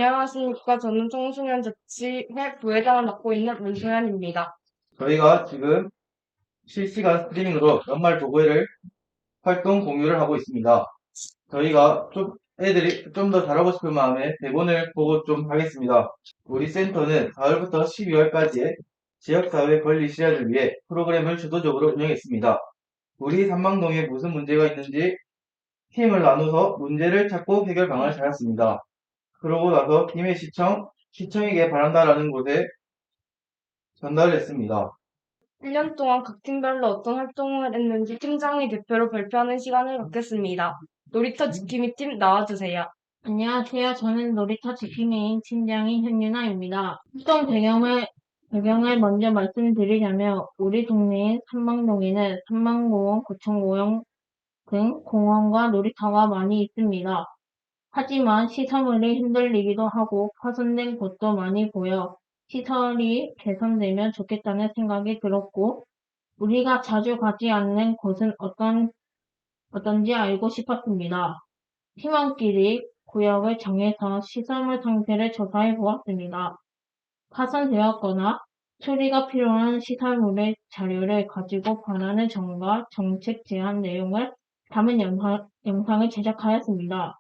안녕하십니까. 저는 청소년 자치회 부회장을 맡고 있는 문소연입니다. 저희가 지금 실시간 스트리밍으로 연말 도구회를 활동 공유를 하고 있습니다. 저희가 애들이 좀 더 잘하고 싶은 마음에 대본을 보고 좀 하겠습니다. 우리 센터는 4월부터 12월까지의 지역사회 권리 실현을 위해 프로그램을 주도적으로 운영했습니다. 우리 삼방동에 무슨 문제가 있는지 팀을 나눠서 문제를 찾고 해결 방안을 찾았습니다. 그러고 나서 시청에게 바란다라는 곳에 전달을 했습니다. 1년 동안 각 팀별로 어떤 활동을 했는지 팀장이 대표로 발표하는 시간을 갖겠습니다. 놀이터 지킴이 팀 나와주세요. 안녕하세요. 저는 놀이터 지킴이인 팀장인 현윤아입니다. 활동 배경을 먼저 말씀드리자면 우리 동네인 삼방동에는 삼방공원, 고천공원 등 공원과 놀이터가 많이 있습니다. 하지만 시설물이 흔들리기도 하고 파손된 곳도 많이 보여 시설이 개선되면 좋겠다는 생각이 들었고 우리가 자주 가지 않는 곳은 어떤지 알고 싶었습니다. 팀원끼리 구역을 정해서 시설물 상태를 조사해 보았습니다. 파손되었거나 수리가 필요한 시설물의 자료를 가지고 바라는 점과 정책 제안 내용을 담은 영상을 제작하였습니다.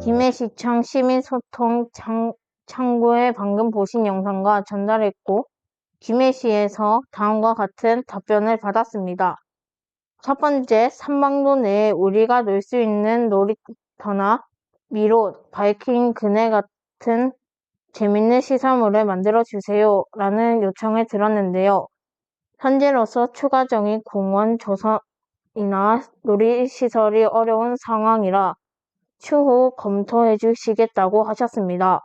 김해시청 시민소통 창구에 방금 보신 영상과 전달했고 김해시에서 다음과 같은 답변을 받았습니다. 첫 번째, 삼방도 내에 우리가 놀 수 있는 놀이터나 미롯, 바이킹, 그네 같은 재밌는 시설물을 만들어 주세요 라는 요청을 들었는데요. 현재로서 추가적인 공원 조성이나 놀이시설이 어려운 상황이라 추후 검토해 주시겠다고 하셨습니다.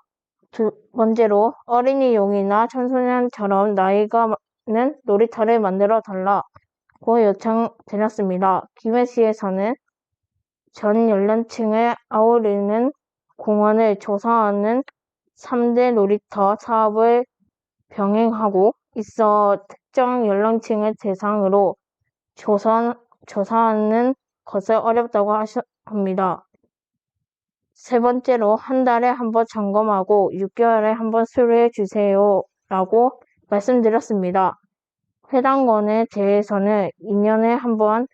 두 번째로 어린이용이나 청소년처럼 나이가 많은 놀이터를 만들어 달라고 요청드렸습니다. 김해시에서는 전 연령층을 아우르는 공원을 조성하는 3대 놀이터 사업을 병행하고 있어 특정 연령층을 대상으로 조사하는 것을 어렵다고 합니다. 세 번째로 한 달에 한 번 점검하고 6개월에 한 번 수리해 주세요 라고 말씀드렸습니다. 해당 건에 대해서는 2년에 한 번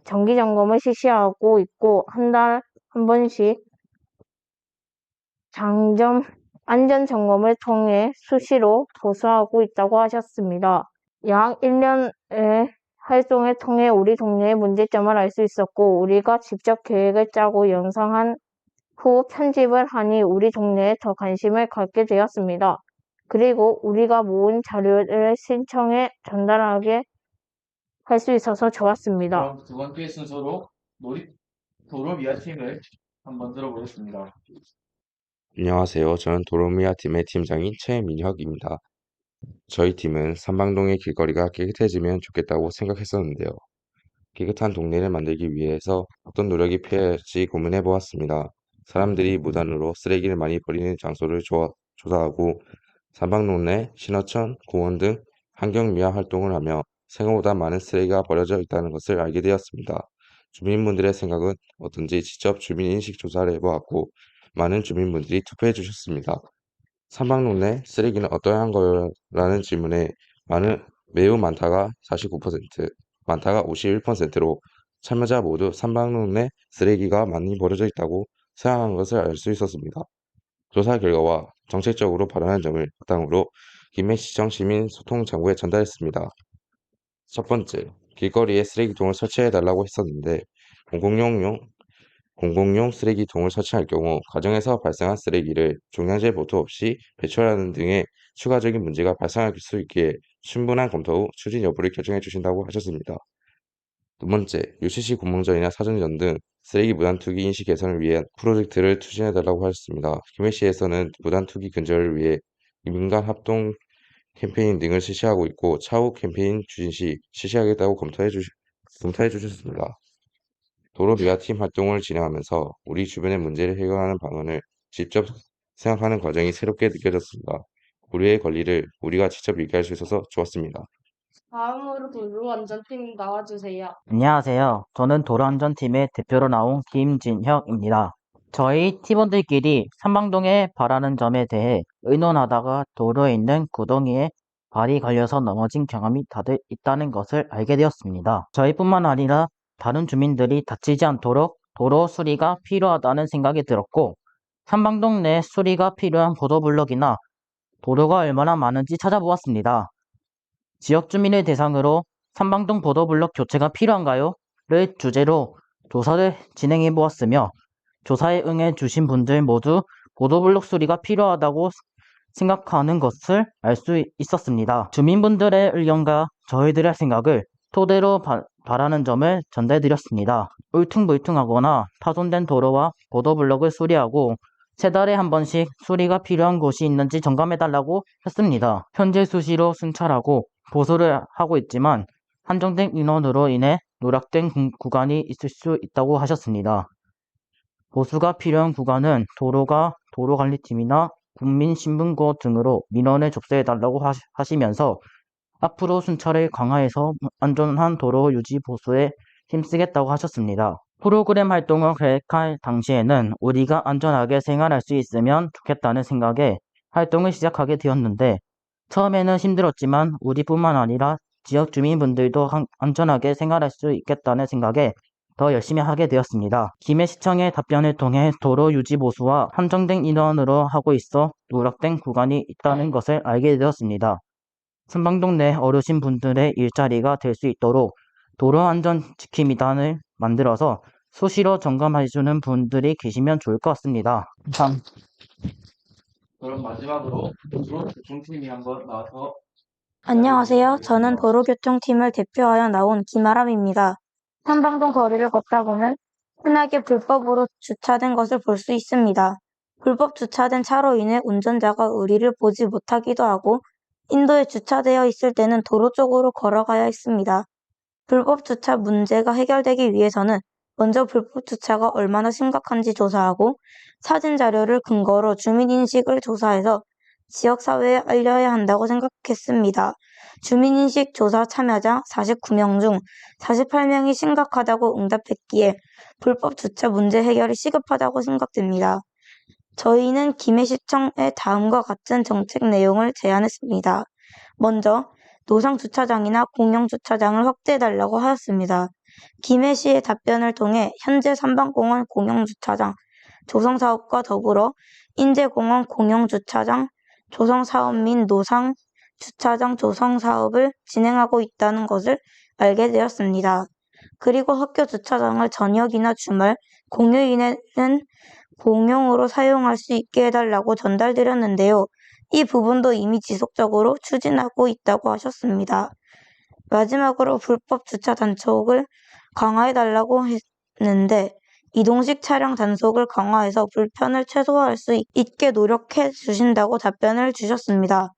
정기 점검을 실시하고 있고 한 달 한 번씩 안전 점검을 통해 수시로 보수하고 있다고 하셨습니다. 약 1년의 활동을 통해 우리 동네의 문제점을 알 수 있었고 우리가 직접 계획을 짜고 영상한 후 편집을 하니 우리 동네에 더 관심을 갖게 되었습니다. 그리고 우리가 모은 자료를 신청에 전달하게 할 수 있어서 좋았습니다. 그럼 두 번째 순서로 도로미아 팀을 한번 들어보겠습니다. 안녕하세요. 저는 도로미아 팀의 팀장인 최민혁입니다. 저희 팀은 삼방동의 길거리가 깨끗해지면 좋겠다고 생각했었는데요. 깨끗한 동네를 만들기 위해서 어떤 노력이 필요할지 고민해 보았습니다. 사람들이 무단으로 쓰레기를 많이 버리는 장소를 조사하고 삼방동 내 신어촌, 공원 등 환경미화 활동을 하며 생각보다 많은 쓰레기가 버려져 있다는 것을 알게 되었습니다. 주민분들의 생각은 어떤지 직접 주민인식 조사를 해보았고 많은 주민분들이 투표해 주셨습니다. 삼방동 내 쓰레기는 어떠한 거라는 질문에 매우 많다가 49%, 많다가 51%로 참여자 모두 삼방동 내 쓰레기가 많이 버려져 있다고 생각한 것을 알 수 있었습니다. 조사 결과와 정책적으로 바라는 점을 바탕으로 김해시청 시민소통창구에 전달했습니다. 첫 번째, 길거리에 쓰레기통을 설치해달라고 했었는데 공공용 쓰레기통을 설치할 경우 가정에서 발생한 쓰레기를 종량제 보도 없이 배출하는 등의 추가적인 문제가 발생할 수 있기에 충분한 검토 후 추진 여부를 결정해 주신다고 하셨습니다. 두 번째, UCC 공모전이나 사전전 등 쓰레기 무단 투기 인식 개선을 위한 프로젝트를 추진해달라고 하셨습니다. 김해시에서는 무단 투기 근절을 위해 민간 합동 캠페인 등을 실시하고 있고 차후 캠페인 추진 시 실시하겠다고 검토해 주셨습니다. 도로미화팀 활동을 진행하면서 우리 주변의 문제를 해결하는 방안을 직접 생각하는 과정이 새롭게 느껴졌습니다. 우리의 권리를 우리가 직접 얘기할 수 있어서 좋았습니다. 다음으로 도로안전팀 나와주세요. 안녕하세요. 저는 도로안전팀의 대표로 나온 김진혁입니다. 저희 팀원들끼리 삼방동에 바라는 점에 대해 의논하다가 도로에 있는 구덩이에 발이 걸려서 넘어진 경험이 다들 있다는 것을 알게 되었습니다. 저희뿐만 아니라 다른 주민들이 다치지 않도록 도로 수리가 필요하다는 생각이 들었고, 삼방동 내 수리가 필요한 보도블록이나 도로가 얼마나 많은지 찾아보았습니다. 지역 주민을 대상으로 삼방동 보도블록 교체가 필요한가요? 를 주제로 조사를 진행해 보았으며 조사에 응해 주신 분들 모두 보도블록 수리가 필요하다고 생각하는 것을 알 수 있었습니다. 주민분들의 의견과 저희들의 생각을 토대로 바라는 점을 전달드렸습니다. 울퉁불퉁하거나 파손된 도로와 보도블록을 수리하고 3달에 한 번씩 수리가 필요한 곳이 있는지 점검해달라고 했습니다. 현재 수시로 순찰하고 보수를 하고 있지만 한정된 인원으로 인해 누락된 구간이 있을 수 있다고 하셨습니다. 보수가 필요한 구간은 도로관리팀이나 국민신문고 등으로 민원을 접수해달라고 하시면서 앞으로 순찰을 강화해서 안전한 도로 유지 보수에 힘쓰겠다고 하셨습니다. 프로그램 활동을 계획할 당시에는 우리가 안전하게 생활할 수 있으면 좋겠다는 생각에 활동을 시작하게 되었는데 처음에는 힘들었지만 우리뿐만 아니라 지역 주민분들도 안전하게 생활할 수 있겠다는 생각에 더 열심히 하게 되었습니다. 김해시청의 답변을 통해 도로 유지 보수와 한정된 인원으로 하고 있어 누락된 구간이 있다는 것을 알게 되었습니다. 삼방동 내 어르신분들의 일자리가 될 수 있도록 도로안전지킴이단을 만들어서 수시로 점검해주는 분들이 계시면 좋을 것 같습니다. 그럼 마지막으로 도로교통팀이 한번 나와서 안녕하세요. 저는 도로교통팀을 대표하여 나온 김아람입니다. 삼방동 거리를 걷다 보면 흔하게 불법으로 주차된 것을 볼 수 있습니다. 불법 주차된 차로 인해 운전자가 우리를 보지 못하기도 하고 인도에 주차되어 있을 때는 도로 쪽으로 걸어가야 했습니다. 불법 주차 문제가 해결되기 위해서는 먼저 불법 주차가 얼마나 심각한지 조사하고 사진 자료를 근거로 주민인식을 조사해서 지역사회에 알려야 한다고 생각했습니다. 주민인식 조사 참여자 49명 중 48명이 심각하다고 응답했기에 불법 주차 문제 해결이 시급하다고 생각됩니다. 저희는 김해시청에 다음과 같은 정책 내용을 제안했습니다. 먼저 노상 주차장이나 공영 주차장을 확대해달라고 하였습니다. 김해시의 답변을 통해 현재 삼방공원 공영 주차장 조성 사업과 더불어 인제공원 공영 주차장 조성 사업 및 노상 주차장 조성 사업을 진행하고 있다는 것을 알게 되었습니다. 그리고 학교 주차장을 저녁이나 주말, 공휴일에는 공용으로 사용할 수 있게 해달라고 전달드렸는데요. 이 부분도 이미 지속적으로 추진하고 있다고 하셨습니다. 마지막으로 불법 주차 단속을 강화해달라고 했는데 이동식 차량 단속을 강화해서 불편을 최소화할 수 있게 노력해 주신다고 답변을 주셨습니다.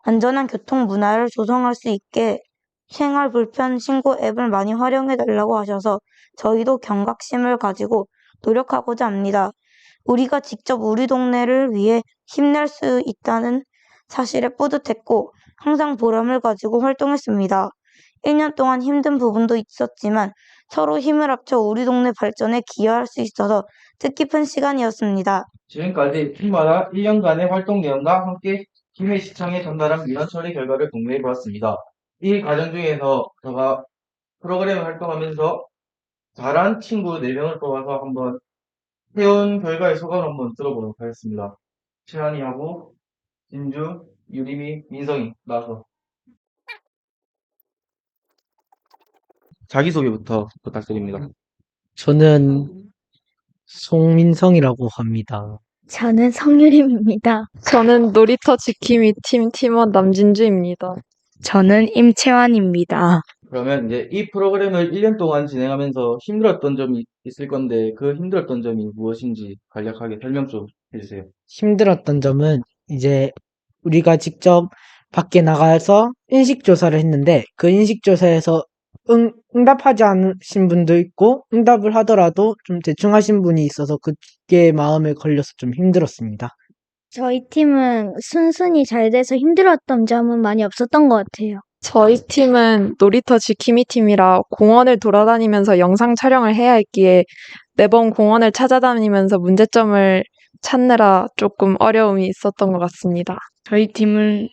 안전한 교통 문화를 조성할 수 있게 생활 불편 신고 앱을 많이 활용해달라고 하셔서 저희도 경각심을 가지고 노력하고자 합니다. 우리가 직접 우리 동네를 위해 힘낼 수 있다는 사실에 뿌듯했고 항상 보람을 가지고 활동했습니다. 1년 동안 힘든 부분도 있었지만 서로 힘을 합쳐 우리 동네 발전에 기여할 수 있어서 뜻깊은 시간이었습니다. 지금까지 팀마다 1년간의 활동 내용과 함께 김해시청에 전달한 민원 처리 결과를 공유해 보았습니다. 이 과정 중에서 제가 프로그램을 활동하면서 잘한 친구 4명을 뽑아서 한번 해온 결과의 소감을 한번 들어보도록 하겠습니다. 최한이하고 진주, 유림이, 민성이 나와서 자기소개부터 부탁드립니다. 저는 송민성이라고 합니다. 저는 성유림입니다. 저는 놀이터 지킴이 팀 팀원 남진주입니다. 저는 임채환입니다. 그러면 이제 이 프로그램을 1년 동안 진행하면서 힘들었던 점이 있을 건데 그 힘들었던 점이 무엇인지 간략하게 설명 좀 해주세요. 힘들었던 점은 이제 우리가 직접 밖에 나가서 인식조사를 했는데 그 인식조사에서 응답하지 않으신 분도 있고 응답을 하더라도 좀 대충 하신 분이 있어서 그게 마음에 걸려서 좀 힘들었습니다. 저희 팀은 순순히 잘 돼서 힘들었던 점은 많이 없었던 것 같아요. 저희 팀은 놀이터 지킴이 팀이라 공원을 돌아다니면서 영상 촬영을 해야 했기에 매번 공원을 찾아다니면서 문제점을 찾느라 조금 어려움이 있었던 것 같습니다. 저희 팀은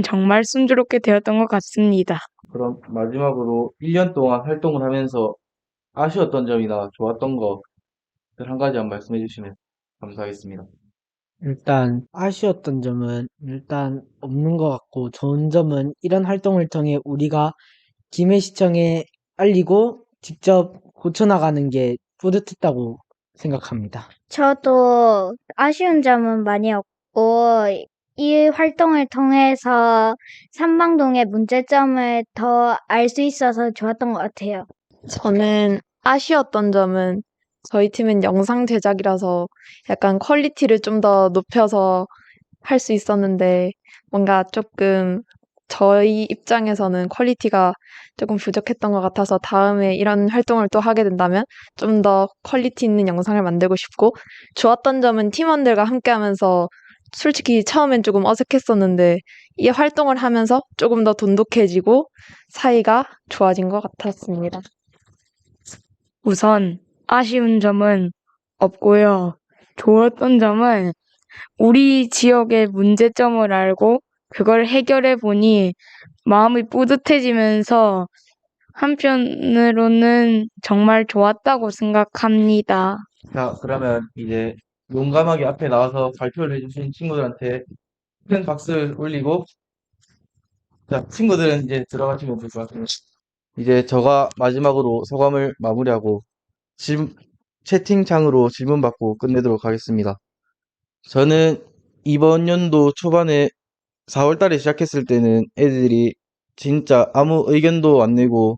정말 순조롭게 되었던 것 같습니다. 그럼 마지막으로 1년 동안 활동을 하면서 아쉬웠던 점이나 좋았던 거 한 가지만 말씀해 주시면 감사하겠습니다. 일단 아쉬웠던 점은 일단 없는 것 같고 좋은 점은 이런 활동을 통해 우리가 김해시청에 알리고 직접 고쳐나가는 게 뿌듯했다고 생각합니다. 저도 아쉬운 점은 많이 없고, 이 활동을 통해서 삼방동의 문제점을 더 알 수 있어서 좋았던 것 같아요. 저는 아쉬웠던 점은 저희 팀은 영상 제작이라서 약간 퀄리티를 좀 더 높여서 할 수 있었는데 뭔가 조금 저희 입장에서는 퀄리티가 조금 부족했던 것 같아서 다음에 이런 활동을 또 하게 된다면 좀 더 퀄리티 있는 영상을 만들고 싶고, 좋았던 점은 팀원들과 함께 하면서 솔직히 처음엔 조금 어색했었는데 이 활동을 하면서 조금 더 돈독해지고 사이가 좋아진 것 같았습니다. 우선 아쉬운 점은 없고요. 좋았던 점은 우리 지역의 문제점을 알고 그걸 해결해 보니 마음이 뿌듯해지면서 한편으로는 정말 좋았다고 생각합니다. 자, 그러면 이제 용감하게 앞에 나와서 발표를 해주신 친구들한테 큰 박수를 올리고, 자, 친구들은 이제 들어가시면 될 것 같습니다. 이제 저가 마지막으로 소감을 마무리하고 채팅창으로 질문 받고 끝내도록 하겠습니다. 저는 이번 연도 초반에 4월 달에 시작했을 때는 애들이 진짜 아무 의견도 안 내고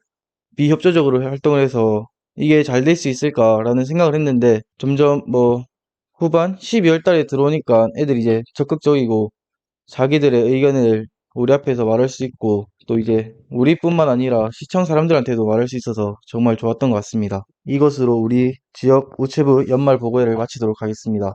비협조적으로 활동을 해서 이게 잘 될 수 있을까라는 생각을 했는데 점점 후반 12월 달에 들어오니까 애들이 이제 적극적이고 자기들의 의견을 우리 앞에서 말할 수 있고 또 이제 우리뿐만 아니라 시청 사람들한테도 말할 수 있어서 정말 좋았던 것 같습니다. 이것으로 우리 지역 우체부 연말 보고회를 마치도록 하겠습니다.